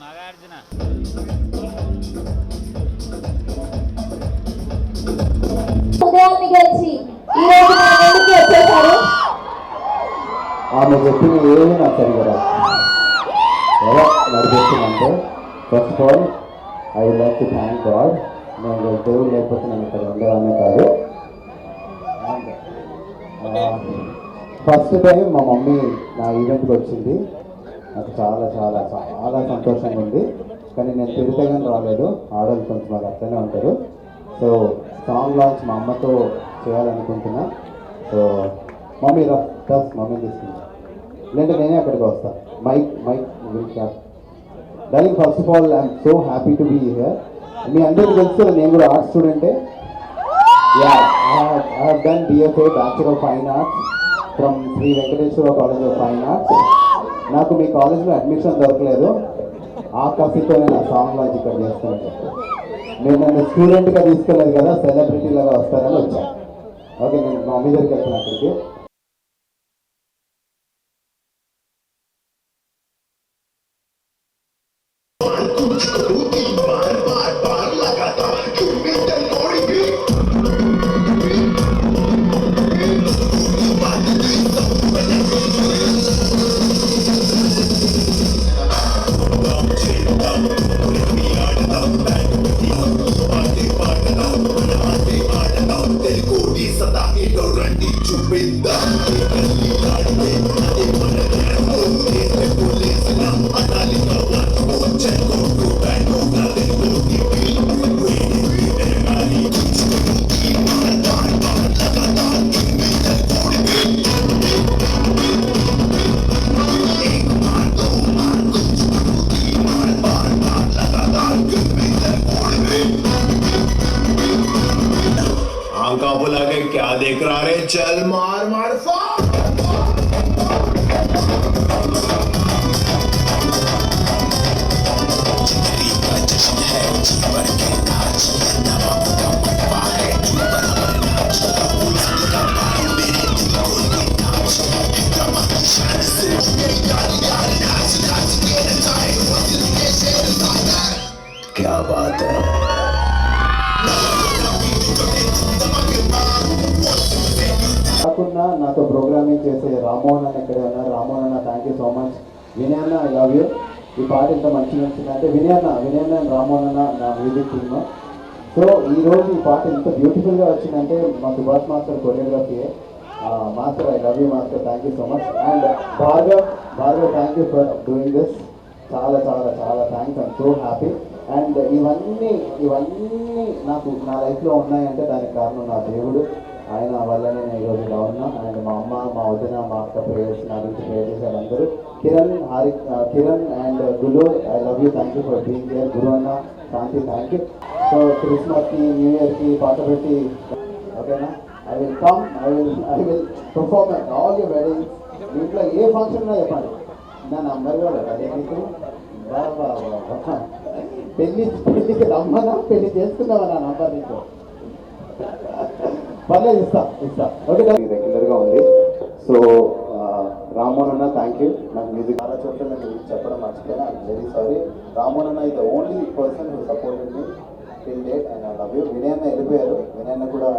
నాగార్జున ఉదయాన్ని గెలిచి ఈ రోజు మన ముందుకు వచ్చేసారు. ఆమె చెప్పిన ఏమి నాకు సరిగా ఎలా నడిపిస్తుందంటే first of all I like to thank God. నేను దేవుడు లేకపోతే నేను ఇక్కడ ఉండేవాడినే కాదు. ఫస్ట్ టైం మా మమ్మీ నా ఈవెంట్కి వచ్చింది. నాకు చాలా చాలా చాలా సంతోషంగా ఉంది. కానీ నేను తిరిగితేగానే రాలేదు. ఆడలు కొంచెం అది అట్లనే ఉంటారు. సో సాంగ్ లాంచ్ మా అమ్మతో చేయాలనుకుంటున్నా. సో మమ్మీ రఫ్ మమ్మీ తీసుకుంటా, లేదంటే నేనే అక్కడికి వస్తాను. Mike will cap darling. First of all I'm so happy to be here. మీ అందరికీ తెలుసు నేను కూడా ఆర్ట్స్ స్టూడెంటే. I have done BFA Bachelor of Fine Arts from Sri Venkateswara College of Fine Arts. నాకు మీ కాలేజ్లో అడ్మిషన్ దొరకలేదు. ఆ కసితోనే నా సాంగ్ లాంచ్ ఇక్కడ చేస్తాను. మీరు నన్ను స్టూడెంట్గా తీసుకెళ్ళలేదు కదా, సెలబ్రిటీలాగా వస్తారని వచ్చాను. ఓకే, నేను మా మమ్మీ దగ్గరికి వెళ్తాను అక్కడికి. आंका बुला के क्या देख रहा रे, चल मार मार क्या बात है. కాకుండా నాతో ప్రోగ్రామింగ్ చేసే రామోహన్ అన్న ఇక్కడే ఉన్నారు. రామోహన్ అన్న, thank you so much. Vinay అన్న, ఐ లవ్ యూ. ఈ పాట ఇంత మంచిగా వచ్చిందంటే వినయ్ అన్న అండ్ రామోహన్ అన్న నా మ్యూజిక్ టీమ్. సో ఈరోజు ఈ పాట ఇంత బ్యూటిఫుల్గా వచ్చిందంటే మా Subhash master choreography. Master, I love you master, thank you so much. And Bhargav thank you for doing this. చాలా చాలా చాలా thanks. I'm so happy. And ఇవన్నీ నాకు నా లైఫ్లో ఉన్నాయంటే దానికి కారణం నా దేవుడు. ఆయన వల్లనే నేను ఈరోజు ఇలా ఉన్నా. అండ్ మా అమ్మ, మా వదిన, మా అక్క ప్రేయర్స్ నా గురించి ప్రేయర్ చేశారు అందరూ. Kiran and Guru, I love you, thank you for being here. Guru anna, Shanti, thank you. So క్రిస్మస్కి, న్యూ ఇయర్కి పాట పెట్టి ఓకేనా, I will come, I will perform at all your weddings. ఇంట్లో ఏ ఫంక్షన్ ఉన్నా చెప్పండి, నా నంబర్ కూడా అదే మీకు. పెళ్ళికి రమ్మన్నా, పెళ్లి చేసుకుందామా నా నంబర్ నీకు. పర్లేదు, ఇస్తా. ఓకే, రెగ్యులర్గా ఉంది. సో రామోహన్ అన్న, థ్యాంక్ యూ. నాకు మ్యూజిక్ చాలా చోట్ల నేను చెప్పడం మర్చిపోయినా, I'm very sorry. Ramohan anna is the only person who supported me till date and I love you. Vinay anna వెళ్ళిపోయారు. వినయ్ అన్న కూడా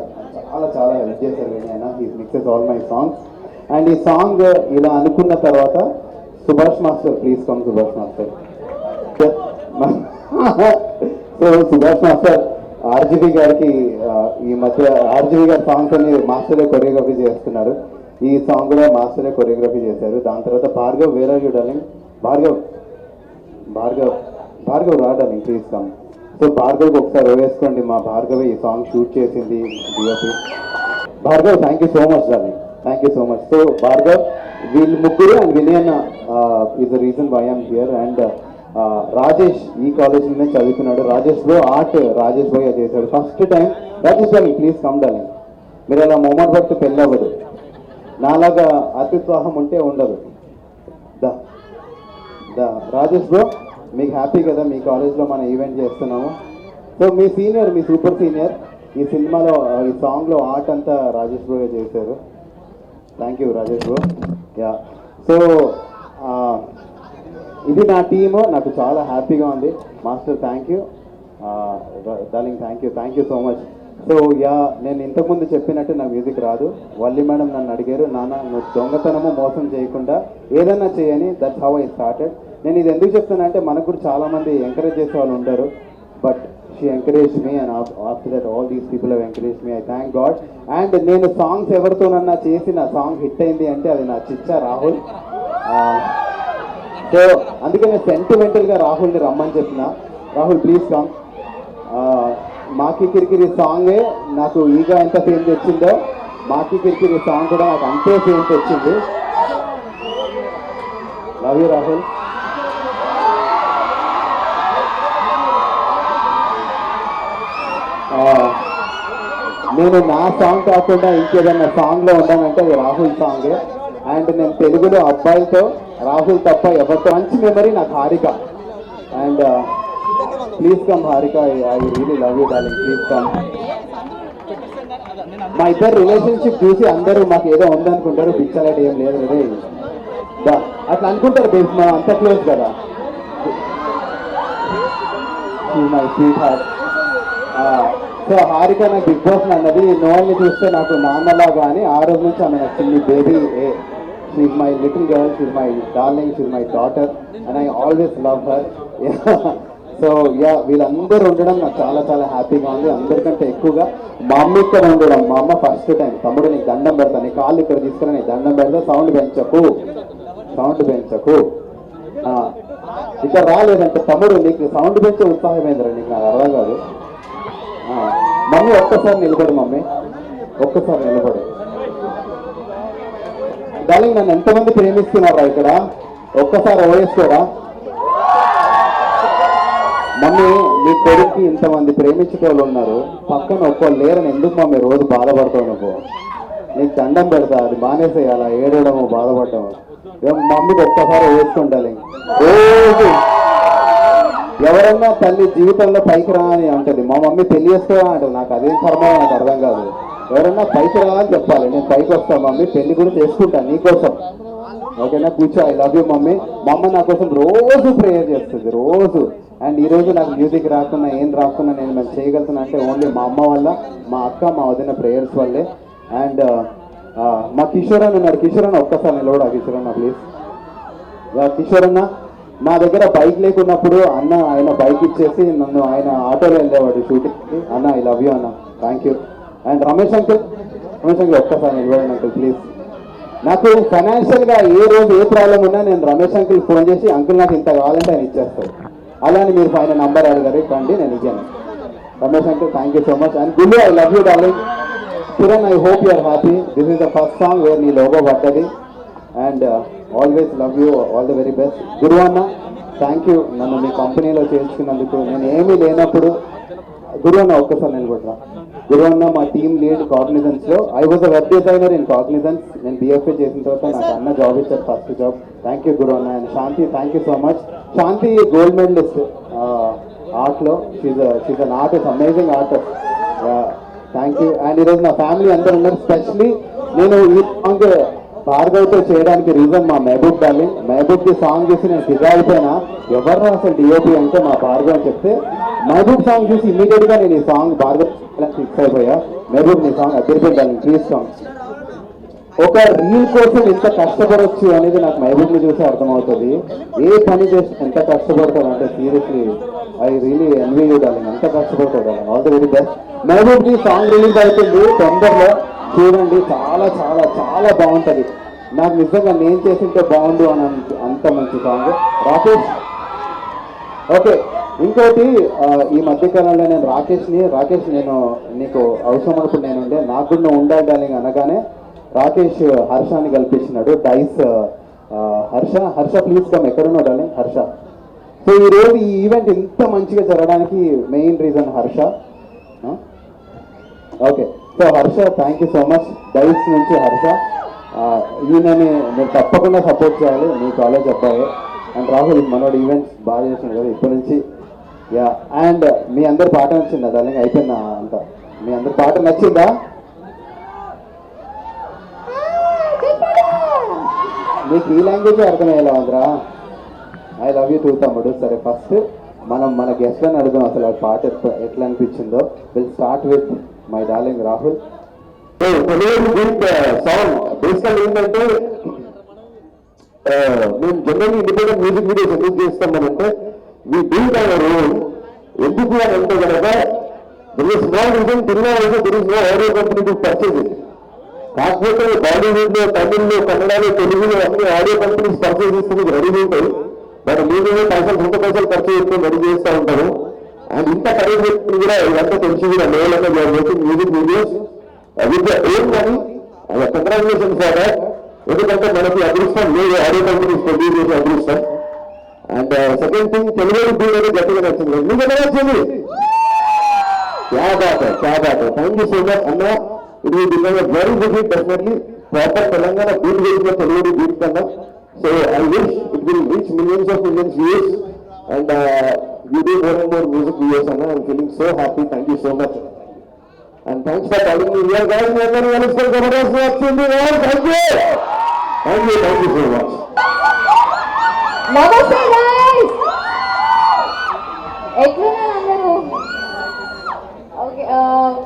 చాలా చాలా హెల్ప్ చేశారు. వినయ్ అన్న, he mixes all my songs. And ఈ సాంగ్ ఇలా అనుకున్న తర్వాత Subhash master, please come Subhash master. So Subhash master RGV గారికి ఈ మధ్య ఆర్జీవి గారి సాంగ్స్ అన్ని మాస్టరే కొరియోగ్రఫీ చేస్తున్నారు. ఈ సాంగ్ కూడా మాస్టరే కొరియోగ్రఫీ చేశారు. దాని తర్వాత Bhargav, where are you darling? Bhargav రా డార్లింగ్, ప్లీజ్ కమ్. సో భార్గవ్కి ఒకసారి వేసుకోండి. మా భార్గవ్ ఈ సాంగ్ షూట్ చేసింది DOP. Bhargav, thank you so much darling, thank you so much. So Bhargav, వీళ్ళు ముగ్గురు అండ్ వినయ్ అన్న is the reason why I'm here. And Rajesh ఈ కాలేజ్లోనే చదువుకున్నాడు. రాజేష్ బ్రో ఆర్ట్ రాజేష్ భయ్య చేశాడు first time. Rajesh darling, please come darling. మీరు అలా మొమెంట్ పడితే పెళ్ళి అవ్వదు. నాలాగా అత్యుత్సాహం ఉంటే ఉండదు. రాజేష్ బ్రో, మీకు హ్యాపీ కదా మీ కాలేజ్లో మనం ఈవెంట్ చేస్తున్నాము. సో మీ సీనియర్, మీ సూపర్ సీనియర్ ఈ సినిమాలో, ఈ సాంగ్లో ఆర్ట్ అంతా రాజేష్ బ్రో చేశారు. Thank you Rajesh bro. Yeah, so ఇది నా టీము, నాకు చాలా హ్యాపీగా ఉంది. Master thank you, darling thank you so much. So yeah, నేను ఇంతకుముందు చెప్పినట్టు నా మ్యూజిక్ రాదు. వల్లి మేడం నన్ను అడిగారు, నాన్న నువ్వు దొంగతనము మోసం చేయకుండా ఏదన్నా చేయని, దట్స్ హౌ ఐ స్టార్టెడ్. నేను ఇది ఎందుకు చెప్తున్నా అంటే, మనకు కూడా చాలామంది ఎంకరేజ్ చేసే వాళ్ళు ఉంటారు, but she encourage me and after that all these people have encourage me. I thank God. And నేను సాంగ్స్ ఎవరితోనన్నా చేసి నా సాంగ్ హిట్ అయింది అంటే అది నా చిచ్చా రాహుల్. సో అందుకే నేను సెంటిమెంటల్గా రాహుల్ని రమ్మని చెప్పిన. Rahul please come. మాకి కిరికిరి సాంగే నాకు ఈగా ఎంత ఫేమ్ తెచ్చిందో, మాకి కిరికిరి సాంగ్ కూడా నాకు అంతే ఫేమ్ తెచ్చింది. Love you Rahul. నేను నా సాంగ్ కాకుండా ఇంకేదన్నా సాంగ్లో ఉన్నానంటే అది రాహుల్ సాంగే. అండ్ నేను తెలుగులో అబ్బాయిలతో రాహుల్ తప్ప ఎవరితో మంచి మెమరీ నాకు Harika. And please come Harika, I really love you darling, please come. మా ఇద్దరు రిలేషన్షిప్ చూసి అందరూ మాకు ఏదో ఉందనుకుంటారు, పిచ్చలైతే ఏం లేదు రే అట్లా అనుకుంటారు. బేస్ మనం అంత క్లోజ్ కదా. My sweet heart. So Harika నాకు బిగ్ బాస్ అన్నది, నోల్ని చూస్తే నాకు నాన్నలాగా అని ఆ రోజు నుంచి ఆమె నాకు చిన్ని baby. She's my little girl, she's my darling, she's my daughter and I always love her. So yeah, వీళ్ళందరూ ఉండడం నాకు చాలా చాలా హ్యాపీగా ఉంది. అందరికంటే ఎక్కువగా మా అమ్మ ఇక్కడ ఉండడం. మా అమ్మ ఫస్ట్ టైం, తమ్ముడు నీకు దండం పెడతా, నీ కాళ్ళు ఇక్కడ తీసుకుని నీకు దండం పెడతా, సౌండ్ పెంచకు. ఇక్కడ రాలేదంటే తమ్ముడు నీకు సౌండ్ పెంచే ఉత్సాహమేంద్ర, నీకు నాకు అర్థం కాదు. మమ్మీ ఒక్కసారి నిలబడు, మమ్మీ ఒక్కసారి నిలబడు. డార్లింగ్ నన్ను ఎంతమంది ప్రేమిస్తున్నారా ఇక్కడ, ఒక్కసారి ఓవేసుకోరా. మమ్మీ నీ కొడుక్కి ఇంతమంది ప్రేమించుకోవాలి ఉన్నారు, పక్కన ఒక్కళ్ళు లేరని ఎందుకు మమ్మీ రోజు బాధపడతావు నువ్వు? నీకు దండం పెడతా, అది మానేసేయాల ఏడవడము బాధపడటము. మమ్మీకి ఒక్కసారి వేసుకుంటాలి. రోజు ఎవరన్నా తల్లి జీవితంలో పైకి రా అని అంటది, మా మమ్మీ పెళ్లి చేసుకోవా అంటది. నాకు అదేం కర్మ నాకు అర్థం కాదు. ఎవరన్నా పైకి రా అని చెప్పాలి, నేను పైకి వస్తాను మమ్మీ, పెళ్లి కూడా చేసుకుంటాను నీకోసం, ఓకేనా? కూర్చో. I love you mummy. మా అమ్మ నా కోసం రోజు ప్రేయర్ చేస్తుంది, రోజు. అండ్ ఈరోజు నాకు మ్యూజిక్ రాకున్నా ఏం రాకున్నా నేను మేము చేయగలుగుతున్నా అంటే ఓన్లీ మా అమ్మ వల్ల, మా అక్క, మా వదిన ప్రేయర్స్ వల్లే. అండ్ మా కిషోర్ అన్న ఉన్నాడు. కిషోర్ అన్న ఒక్కసారి నిలవడా? కిషోర్ అన్న ప్లీజ్. కిషోర్ అన్న నా దగ్గర బైక్ లేకున్నప్పుడు అన్న ఆయన బైక్ ఇచ్చేసి నన్ను ఆయన ఆటోలో వెళ్ళేవాడు షూటింగ్కి. అన్న ఐ లవ్ యూ అన్న, thank you. And Ramesh uncle ఒక్కసారి నిలబడండి అంకుల్ ప్లీజ్. నాకు ఫైనాన్షియల్గా ఏ రోజు ఏ ప్రాబ్లం ఉన్నా నేను రమేష్ అంకుల్ ఫోన్ చేసి, అంకుల్ నాకు ఇంత కావాలంటే ఆయన ఇచ్చేస్తాడు. అలానే మీరు పైన నంబర్ అడిగారు, రండి నేను ఇచ్చాను. Ramesh uncle thank you so much. And Gullu I love you darling. Kiran I hope you are happy. This is the first song where నీ లోగో పడ్డది. And always love you, all the very best. Guru anna thank you, నన్ను మీ కంపెనీలో చేర్చుకున్నందుకు. నేను ఏమీ లేనప్పుడు గురు అన్న ఒక్కసారి నిలబడరా. గురు అన్న మా టీమ్ లీడ్ కాగ్నిజెన్స్లో. I was a web designer in Cognizant. నేను BFA చేసిన తర్వాత నాకు అన్న జాబ్ ఇచ్చారు, first job. Thank you Guru anna. And Shanti thank you so much. Shanti gold medallist ఆర్ట్లో. She's an artist, amazing artist. Thank you. And ఈరోజు నా ఫ్యామిలీ అందరూ ఉన్నారు. స్పెషలీ నేను ఈ సాంగ్ భార్గవ్తో చేయడానికి రీజన్ మా మహబూబ్ డార్లింగ్. మహబూబ్కి సాంగ్ చూసి నేను ఫిదా అయిపోయినా. ఎవరు అసలు DOP అంటే మా భార్గవ్ అని చెప్తే, మహబూబ్ సాంగ్ చూసి ఇమీడియట్గా నేను ఈ సాంగ్ భార్గవ్ ఫిక్స్ అయిపోయా. మహబూబ్ నీ సాంగ్ అద్దరిపోయింది డార్లింగ్, ప్లీజ్ సాంగ్. ఒక రీల్ కోసం ఎంత కష్టపడవచ్చు అనేది నాకు మహబూబ్ని చూసి అర్థమవుతుంది. ఏ పని చేసి ఎంత కష్టపడతాడు అంటే seriously I really envy you darling, ఎంత కష్టపడతాడు. All the very best. మహబూబ్కి సాంగ్ రిలీజ్ అవుతుంది తొందరలో, చూడండి. చాలా చాలా చాలా బాగుంటుంది. నాకు నిజంగా నేను చేసింటే బాగుండు అని అంత మంచి సాంగ్. రాకేష్ ఓకే. ఇంకోటి ఈ మధ్యకాలంలో నేను రాకేష్ నేను నీకు అవసరం అనుకుంటే నేను ఉండే, నాకు కూడా నువ్వు ఉండాలి డార్లింగ్ అనగానే రాకేష్ హర్షాన్ని కల్పించినాడు. Dais Harsha please come. ఎక్కడున్నావు డార్లింగ్? హర్ష. సో ఈరోజు ఈ ఈవెంట్ ఇంత మంచిగా జరగడానికి main reason Harsha. Okay. So Harsha thank you so much. Dais నుంచి హర్ష. ఈయనని మీరు తప్పకుండా సపోర్ట్ చేయాలి, మీ కాలేజ్ అబ్బాయి. అండ్ రాహుల్ మనోడు ఈవెంట్స్ బాగా చేసినాడు కదా ఇప్పటి నుంచి. యా. అండ్ మీ అందరి పాట నచ్చిందా డార్లింగ్? అయిపోయిందా అంతా? మీ అందరి పాట నచ్చిందా? మీకు ఈ లాంగ్వేజ్ అర్థమయ్యేలా ఉందిరా. ఐ లవ్ యూ టూ తమ్ముడు. సరే ఫస్ట్ మనం మన గెస్ట్లను అడుగుదాం అసలు ఆ పాట ఎట్లా అనిపించిందో. Will start with my darling Rahul. Song basically ఏంటంటే మేము జనరల్ ఇండిపెండెంట్ మ్యూజిక్ వీడియోస్ ఎందుకు చేస్తామనంటే వీ డూ అవర్ ఓన్. ఎందుకు అని అంటే కనుక దెర్ ఇస్ నో రీజన్ తిన్నా there is no audio company to purchase it. కాకపోతే బాలీవుడ్ లో, తమిళ్లో, కన్నడలో, తెలుగులో అన్ని ఆడియో కంపెనీస్ పర్చేజ్ చేస్తే రెడీ ఉంటాయి. దాని మీద పైసలు సొంత పైసలు ఖర్చు చేసుకొని రెడీ చేస్తూ ఉంటారు. అండ్ ఇంత ఖరీదు పెట్టుకుని కూడా ఇదంతా తెలిసి కూడా లేవలంగా మ్యూజిక్ వీడియోస్ విత్ ఏం కానీ కంగ్రాచులేషన్స్ సార్. ఎందుకంటే మనకి అదృష్టం లేదు ఆడియో కంపెనీస్ ప్రొడ్యూస్ చేసే అదృష్టం. అండ్ సెకండ్ థింగ్ తెలుగు అనేది గట్టిగా నచ్చింది. మీకు ఎలా నచ్చింది? క్యా బాత్ thank you so much anna. It will become a very good hit definitely. Proper Telangana beat వేసిన తెలుగు బీట్ కన్నా. So I wish it will reach millions of millions views and you do more and more music videos anna. I'm feeling so happy. Thank you so much and thanks for calling me here guys. We are very well for Zabardast watching you all. Thank you so much. నమస్తే guys, ఎట్లున్నారు అందరూ? Okay,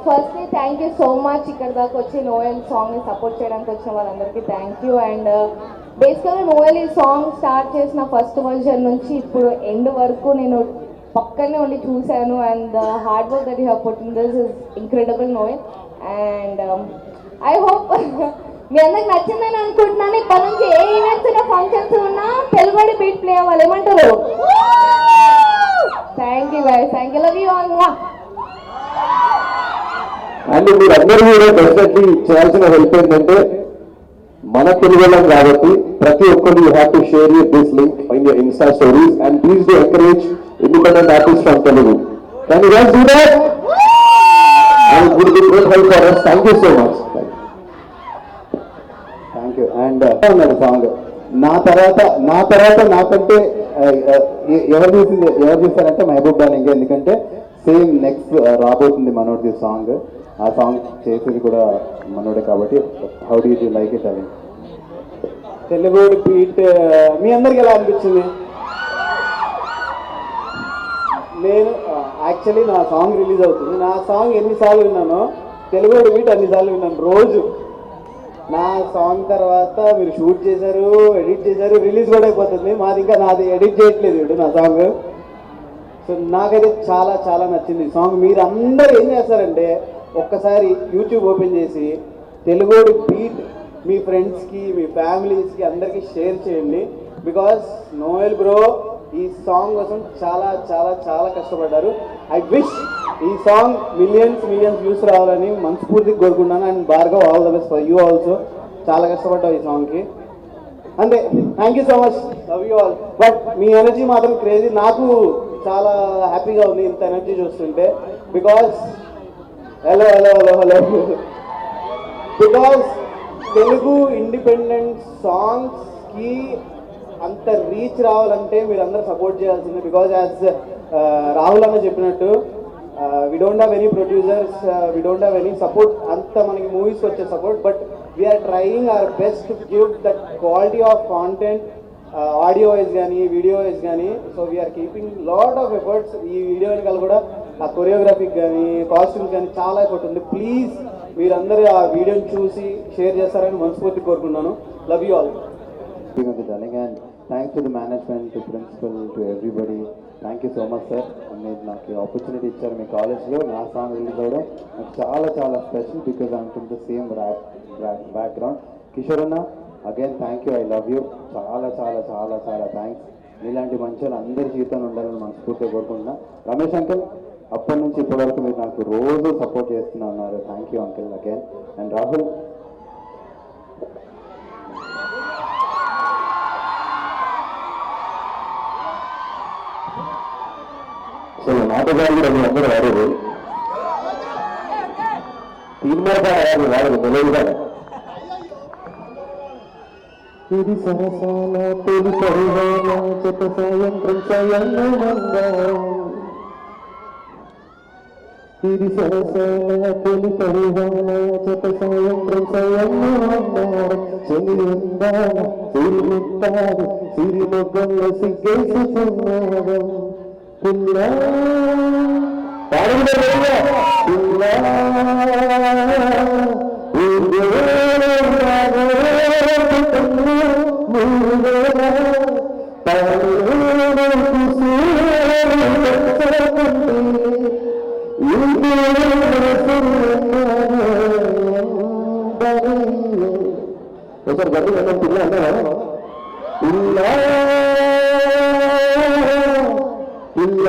firstly thank you so much ఇక్కడ దాకా వచ్చి Noel సాంగ్ని support చేయడానికి వచ్చిన వాళ్ళందరికీ థ్యాంక్ యూ. అండ్ బేసికల్గా నోయల్ ఈ సాంగ్ స్టార్ట్ చేసిన ఫస్ట్ వర్జన్ నుంచి ఇప్పుడు ఎండ్ వరకు నేను పక్కనే ఉండి చూశాను. And the hard work that you have put in this is incredible Noel. And I hope మీ అందరికి నచ్చిందని అనుకుంటున్నాను. ఇప్పటి నుంచి ఏ ఈవెంట్స్ ఉన్నా, ఫంక్షన్స్ ఉన్నా తెలుగు బీట్ ప్లే అవ్వాలి. ఏమంటారు? Thank you guys, thank you, love you all. And మీరు అందరూ కూడా డెఫినెట్లీ చేయాల్సిన హెల్ప్ ఏంటంటే మన తెలుగులం కాబట్టి ప్రతి ఒక్కరు you have to share this link in your Insta stories and please do encourage independent artists from Telugu. Can you guys do that? And it would be great help for us. Thank you so much. Thank you. And అన్నాడు song నా తర్వాత నాకంటే ఎవరు చూసారంటే Mahabub darling. ఎందుకంటే same next రాబోతుంది మనోడిది song. ఆ song చేసేది కూడా మనోడే కాబట్టి how do you like it? అది తెలుగు బీట్ మీ అందరికి ఎలా అనిపించింది? నేను యాక్చువల్లీ నా సాంగ్ రిలీజ్ అవుతుంది. నా సాంగ్ ఎన్నిసార్లు విన్నానో తెలుగు బీట్ అన్నిసార్లు విన్నాను రోజు. నా సాంగ్ తర్వాత మీరు షూట్ చేశారు, ఎడిట్ చేశారు, రిలీజ్ కూడా అయిపోతుంది. నాది ఎడిట్ చేయట్లేదు ఇప్పుడు నా సాంగ్. సో నాకైతే చాలా చాలా నచ్చింది సాంగ్. మీరు అందరూ ఏం చేస్తారంటే ఒక్కసారి యూట్యూబ్ ఓపెన్ చేసి తెలుగు బీట్ మీ ఫ్రెండ్స్కి, మీ ఫ్యామిలీస్కి అందరికీ షేర్ చేయండి. బికాస్ నోయల్ బ్రో ఈ సాంగ్ కోసం చాలా చాలా చాలా కష్టపడ్డారు. ఐ విష్ ఈ సాంగ్ మిలియన్స్ వ్యూస్ రావాలని మనస్ఫూర్తిగా కోరుకుంటున్నాను. And Bhargav, all the best for you also. చాలా కష్టపడ్డావు ఈ సాంగ్కి. అంతే, thank you so much, love you all. But మీ ఎనర్జీ మాత్రం క్రేజీ. నాకు చాలా హ్యాపీగా ఉంది ఇంత ఎనర్జీ చూస్తుంటే. Because hello because Telugu independent సాంగ్స్కి అంత రీచ్ రావాలంటే మీరు అందరూ సపోర్ట్ చేయాల్సిందే. బికాజ్ యాజ్ రాహుల్ అన్న చెప్పినట్టు we don't have any producers, we don't have any support అంత మనకి మూవీస్కి వచ్చే support. But we are trying our best to give that quality of content, audio wise కానీ, వీడియో వైజ్ కానీ. So we are keeping lot of efforts. ఈ video వెనకాల కూడా ఆ కొరియోగ్రఫీకి కానీ, కాస్ట్యూమ్స్ కానీ చాలా ఎఫర్ట్ ఉంది. ప్లీజ్ మీరందరూ ఆ వీడియోని చూసి షేర్ చేస్తారని మనస్ఫూర్తి కోరుకున్నాను. Love you all. And thanks to the management, to principal, to everybody. Thank you so much sir. మీరు నాకు ఆపర్చునిటీ ఇచ్చారు మీ కాలేజ్లో నా సాంగ్ రిలీజ్ అవ్వడం నాకు చాలా చాలా special. Because I'm from the same background. Kishore anna, again thank you, I love you. చాలా చాలా చాలా చాలా థ్యాంక్స్. ఇలాంటి మంచి వాళ్ళు అందరి జీవితంలో ఉండాలని మనస్ఫూర్తిగా కోరుకుంటున్నా. రమేష్ అంకుల్, అప్పటి నుంచి ఇప్పటివరకు మీరు నాకు రోజు సపోర్ట్ చేస్తూనే ఉన్నారు. Thank you uncle again. And Rahul, so నాటకాలు కూడా మీ అందరూ వాడేది తీర్మానం వాడదు తెలియదు. ఇది సరసాల తొలి పరివాల జత సాయంత్రం ఇది సరసన తొలి పరివాన చత సాయంత్రం సయన్నాడు చెలి ఉందాన సిరిముట్టాడు సిరి మొగ్గంలో సిగ్గేసుకున్నాడు పిల్ల ఒకసారి గట్టి అన్న పిల్ల అన్నా పిల్ల పిల్ల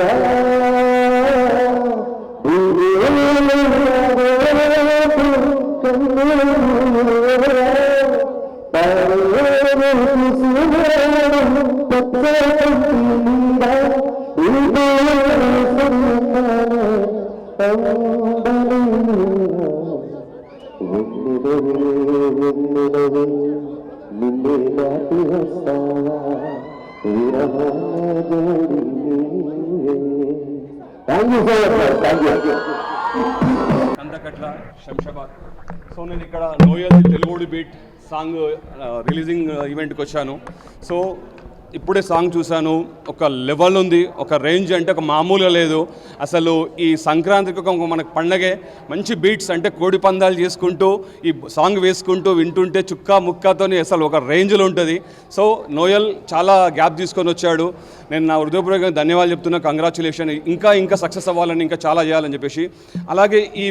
నిన్నే నాటి వస్తావా thank you sir thank you Kandakatla Shamshabad. So నేను ఇక్కడ నోయల్ తెలుగుడి బీట్ సాంగ్ రిలీజింగ్ ఈవెంట్కి వచ్చాను. సో ఇప్పుడే సాంగ్ చూశాను, ఒక లెవెల్ ఉంది, ఒక రేంజ్ అంటే ఒక మామూలుగా లేదు. అసలు ఈ సంక్రాంతికి ఒక మనకు పండగే, మంచి బీట్స్ అంటే కోడి పందాలు చేసుకుంటూ ఈ సాంగ్ వేసుకుంటూ వింటుంటే చుక్క ముక్కతోని అసలు ఒక రేంజ్లో ఉంటుంది. సో నోయల్ చాలా గ్యాప్ తీసుకొని వచ్చాడు. నేను నా హృదయపూర్వకంగా ధన్యవాదాలు చెప్తున్నా. కంగ్రాచులేషన్, ఇంకా సక్సెస్ అవ్వాలని, ఇంకా చాలా చేయాలని చెప్పేసి. అలాగే ఈ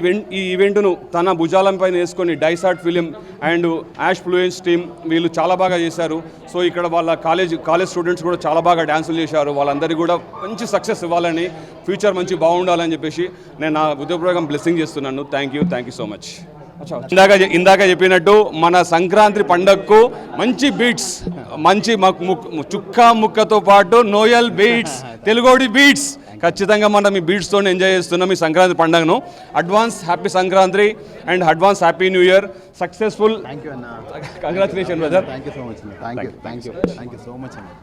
ఈవెంట్ను తన భుజాలంపైన వేసుకొని డైసార్ట్ ఫిలిం అండ్ యాష్ ఫ్లూయెన్స్ టీమ్ వీళ్ళు చాలా బాగా చేశారు. సో ఇక్కడ వాళ్ళ కాలేజ్ స్టూడెంట్స్ కూడా చాలా బాగా డ్యాన్సులు చేశారు. వాళ్ళందరికీ కూడా మంచి సక్సెస్ ఇవ్వాలని, ఫ్యూచర్ మంచి బాగుండాలని చెప్పేసి నేను నా హృదయపూర్వకంగా బ్లెస్సింగ్ చేస్తున్నాను. Thank you so much. ఇందాక చెప్పినట్టు మన సంక్రాంతి పండగకు మంచి బీట్స్, మంచి చుక్క ముక్కతో పాటు నోయల్ బీట్స్, తెలుగోడి బీట్స్ ఖచ్చితంగా మనం ఈ బీట్స్తో ఎంజాయ్ చేస్తున్నాం ఈ సంక్రాంతి పండుగను. Advance happy Sankranti and advance happy new year. Successful. Congratulation brother. Thank you so much. Thank you so much అండి.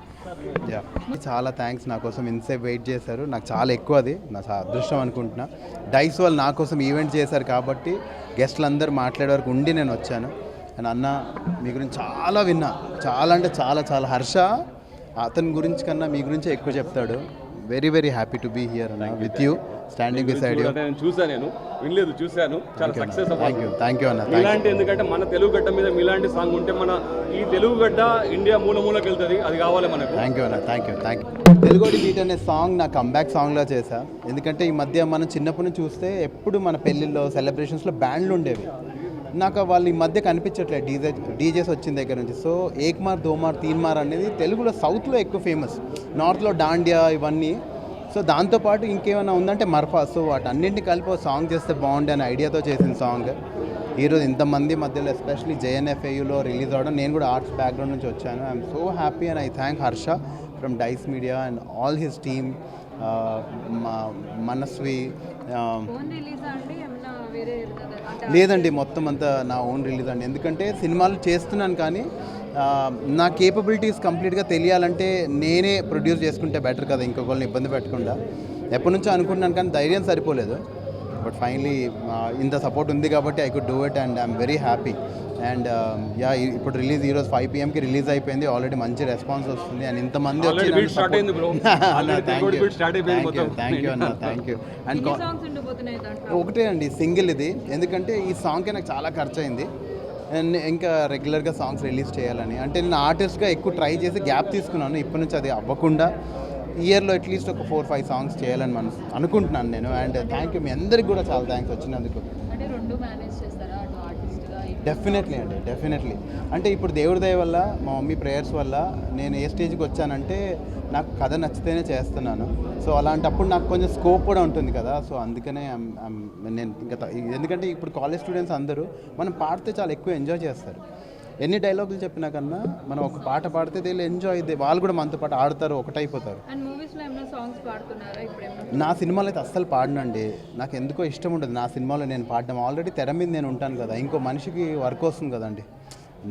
చాలా థ్యాంక్స్, నా కోసం ఇంతసేపు వెయిట్ చేశారు. నాకు చాలా ఎక్కువ, అది నా అదృష్టం అనుకుంటున్నా. డైస్ వాళ్ళు నా కోసం ఈవెంట్ చేశారు కాబట్టి గెస్ట్లు అందరూ మాట్లాడే వరకు ఉండి నేను వచ్చాను. అండ్ అన్న మీ గురించి చాలా విన్నా, చాలా అంటే చాలా హర్ష అతని గురించి కన్నా మీ గురించే ఎక్కువ చెప్తాడు. Very happy to be here అన్న with you, standing beside you. చూశాను చాలా సక్సెస్ అవ్వాలి. థ్యాంక్ యూ అన్న. ఇలాంటి ఎందుకంటే మన తెలుగు గడ్డ మీద మీలాంటి సాంగ్ ఉంటే మన ఈ తెలుగు గడ్డ ఇండియా మూలకి వెళ్తుంది, అది కావాలి మనకు. థ్యాంక్ యూ అన్న. Thank you. తెలుగోడి బీట్ అనే సాంగ్ నా కంబ్యాక్ సాంగ్లో చేశా. ఎందుకంటే ఈ మధ్య మనం చిన్నప్పటి నుంచి చూస్తే ఎప్పుడు మన పెళ్ళిళ్ళలో సెలబ్రేషన్స్లో బ్యాండ్లు ఉండేవి. నాకు వాళ్ళు ఈ మధ్య కనిపించట్లేదు డీజేస్ వచ్చిన దగ్గర నుంచి. సో ఏక్ మార్ దో మార్ తీన్ మార్ అనేది తెలుగులో సౌత్లో ఎక్కువ ఫేమస్, నార్త్లో డాండియా ఇవన్నీ. సో దాంతోపాటు ఇంకేమైనా ఉందంటే మర్ఫా. సో వాటన్నింటినీ కలిపి సాంగ్ చేస్తే బాగుండే అనే ఐడియాతో చేసిన సాంగ్. ఈరోజు ఇంతమంది మధ్యలో ఎస్పెషలీ JNFAUలో రిలీజ్ అవ్వడం, నేను కూడా ఆర్ట్స్ బ్యాక్గ్రౌండ్ నుంచి వచ్చాను. I'm so happy and I thank Harsha from Dice Media and all his team. Manasvi లేదండి, మొత్తం అంతా నా ఓన్ రిలీజ్ అండి. ఎందుకంటే సినిమాలు చేస్తున్నాను కానీ నా కేపబిలిటీస్ కంప్లీట్గా తెలియాలంటే నేనే ప్రొడ్యూస్ చేసుకుంటే బెటర్ కదా, ఇంకొకరిని ఇబ్బంది పెట్టకుండా. ఎప్పటి నుంచో అనుకుంటున్నాను కానీ ధైర్యం సరిపోలేదు. బట్ ఫైనలీ ఇంత సపోర్ట్ ఉంది కాబట్టి I could do it and I'm very happy. And ఇప్పుడు రిలీజ్ ఈరోజు 5 PM రిలీజ్ అయిపోయింది. ఆల్రెడీ మంచి రెస్పాన్స్ వస్తుంది అండ్ ఇంతమంది థ్యాంక్ యూ అన్న. Thank you. అండ్ ఒకటే అండి సింగిల్ ఇది, ఎందుకంటే ఈ సాంగ్కి నాకు చాలా ఖర్చు అయింది. ఇంకా రెగ్యులర్గా సాంగ్స్ రిలీజ్ చేయాలని, అంటే నేను ఆర్టిస్ట్గా ఎక్కువ ట్రై చేసి గ్యాప్ తీసుకున్నాను. ఇప్పటి నుంచి అది అవ్వకుండా ఇయర్లో అట్లీస్ట్ ఒక 4-5 సాంగ్స్ చేయాలని అనుకుంటున్నాను నేను. అండ్ థ్యాంక్ యూ, మీ అందరికి కూడా చాలా థ్యాంక్స్ వచ్చినందుకు. డెఫినెట్లీ అండి, డెఫినెట్లీ. అంటే ఇప్పుడు దేవుడి దయ వల్ల, మా మమ్మీ ప్రేయర్స్ వల్ల నేను ఏ స్టేజ్కి వచ్చానంటే నాకు కథ నచ్చితేనే చేస్తున్నాను. సో అలాంటప్పుడు నాకు కొంచెం స్కోప్ కూడా ఉంటుంది కదా. సో అందుకనే నేను ఇంకా ఎందుకంటే ఇప్పుడు కాలేజ్ స్టూడెంట్స్ అందరూ మనం పాడితే చాలా ఎక్కువ ఎంజాయ్ చేస్తారు. ఎన్ని డైలాగులు చెప్పినా కన్నా మనం ఒక పాట పాడితే వీళ్ళు ఎంజాయ్, వాళ్ళు కూడా మనతో పాటు ఆడతారు, ఒకటైపోతారు. నా సినిమాలో అయితే అస్సలు పాడనండి, నాకు ఎందుకో ఇష్టం ఉండదు నా సినిమాలో నేను పాడడం. ఆల్రెడీ తెర మీద నేను ఉంటాను కదా, ఇంకో మనిషికి వర్క్ వస్తుంది కదండి.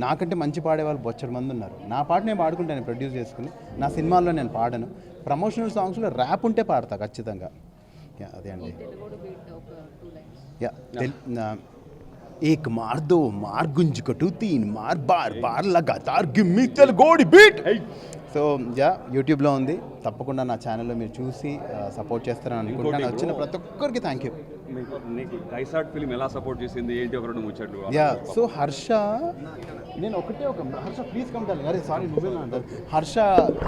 నాకంటే మంచి పాడేవాళ్ళు బొచ్చడి మంది ఉన్నారు. నా పాట నేను పాడుకుంటాను ప్రొడ్యూస్ చేసుకుని. నా సినిమాల్లో నేను పాడను. ప్రమోషనల్ సాంగ్స్లో ర్యాప్ ఉంటే పాడతా ఖచ్చితంగా. యా అదే అండి యా एक मार दो मार गुंज कटू तीन मार बार बार लगातार గిమ్మి తెలుగోడి బీట్ సో యా యూట్యూబ్లో ఉంది, తప్పకుండా నా ఛానల్లో మీరు చూసి సపోర్ట్ చేస్తారని అనుకుంటున్నాను. వచ్చిన ప్రతి ఒక్కరికి థ్యాంక్ యూ. నీకు డైసార్ట్ ఫిల్మ్ ఎలా సపోర్ట్ చేసింది ఏంటి ఒక రెండు ముచ్చట్లు? యా సో హర్ష, నేను హర్ష ప్లీజ్ కంటాను, అరే సారీ నువ్వే అంటారు. హర్ష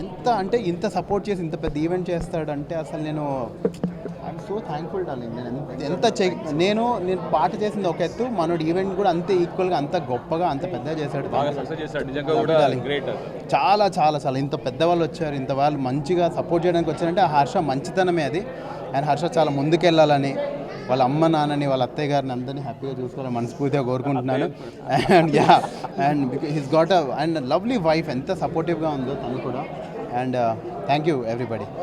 ఎంత అంటే ఇంత సపోర్ట్ చేసి ఇంత పెద్ద ఈవెంట్ చేస్తాడంటే అసలు నేను ఐఎమ్ సో థ్యాంక్ఫుల్ డార్లింగ్. నేను పాట చేసింది ఒక ఎత్తు, మనోడు ఈవెంట్ కూడా అంతే ఈక్వల్గా అంత గొప్పగా అంత పెద్దగా చేశాడు. చాలా చాలా చాలా ఇంత పెద్దవాళ్ళు వచ్చారు, ఇంత వాళ్ళు మంచిగా సపోర్ట్ చేయడానికి వచ్చారంటే ఆ హర్ష మంచితనమే అది. అండ్ హర్ష చాలా ముందుకెళ్ళాలని, వాళ్ళ అమ్మ నాన్నని వాళ్ళ అత్తయ్య గారిని అందరినీ హ్యాపీగా చూసుకోవాలని మనస్ఫూర్తిగా కోరుకుంటున్నాను. And yeah and his got and lovely wife, ఎంత సపోర్టివ్గా ఉందో తను కూడా. And thank you everybody.